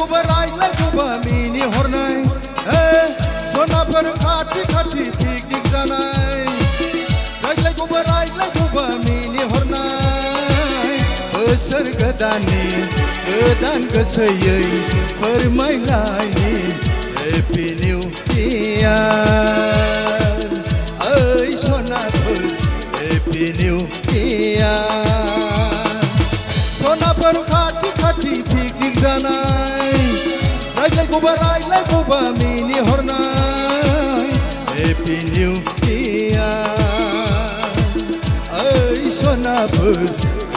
रायज्लायगौबा रायज्लायगौबा मिनिहरनाय सनाफोर खाथि खाथि पिकनिक जानाय रायज्लायगौबा रायज्लायगौबा मिनिहरनाय बोसोर गोदाननि गोदान गोसोयै फोरमायलायनि हेपि निउ इयार ओइ सनाफोर हेपि निउ इयार सनाफोर खाथि खाथि पिकनिक जानाय रायज्लायगौबा मिनिहरनाय हेपि निउ इयार ओइ सनाफोर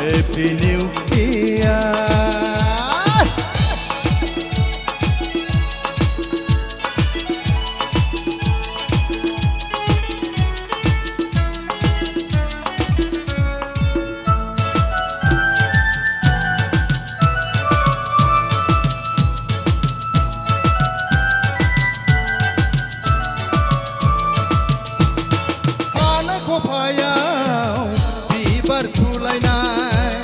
हेपि निउ इयार खफायाव बिबार थुलायनाय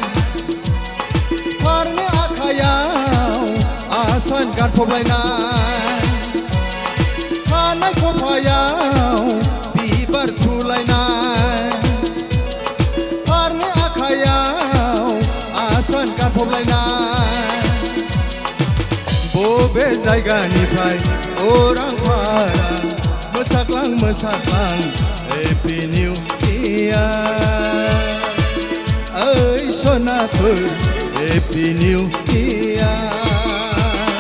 फारनै आखायाव आसान गानफबलायनाय खानाय खफायाव बिबार थुलायनाय फारनै आखायाव आसान गानफबलायनाय बबे जायगानिफ्राय अरांपारा मोसाग्लां मोसाग्लां हेपि निउ इयार ओइ सनाफोर हेपि निउ इयार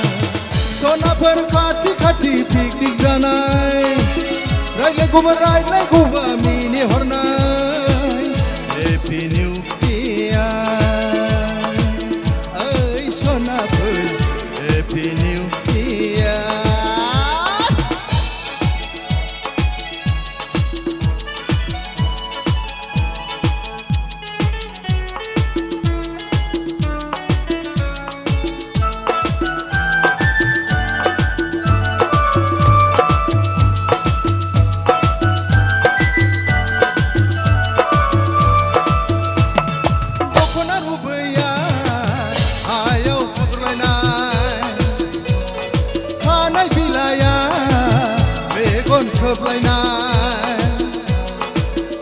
सनाफोर खाथि खाथि पिकनिक जानाय रायज्लायगौबा मिनिहरनाय हेपि निउ इयार ओइ सनाफोर हेपि निउ इयार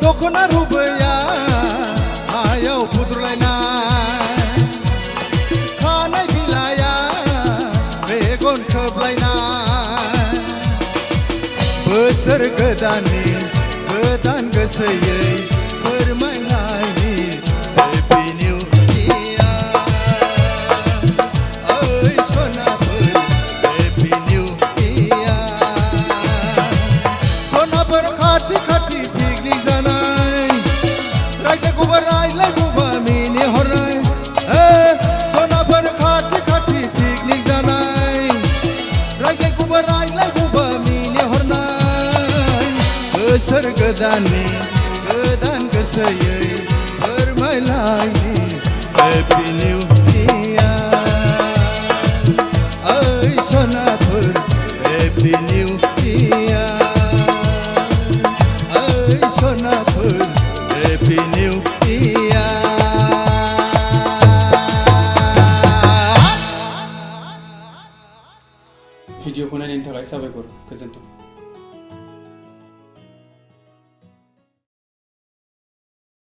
दखना रुबैया हायाव फुद्रुलायनाय खानाय बिलाइया मेगन खोबलायनाय बोसोर गोदाननि गोदान गोसोयै फोरमायलायनि हेपि निउ इयार ओइ सनाफोर हेपि निउ इयार सनाफोर खाथि खाथि पिकनिक जानाय रायज्लायगौबा मिनिहरनाय सनाफोर खाथि खाथि पिकनिक जानाय रायज्लायगौबा मिनिहरनाय बोसोर गोदाननि गोदान गोसोयै फोरमायलायनि हेपि निउ इयार ओइ सनाफोर हेपि निउ इयार ओइ सनाफोर हेपि निउ इयार भिडिअखौ नायनायनि थाखाय साबायखर गोजोन्थों।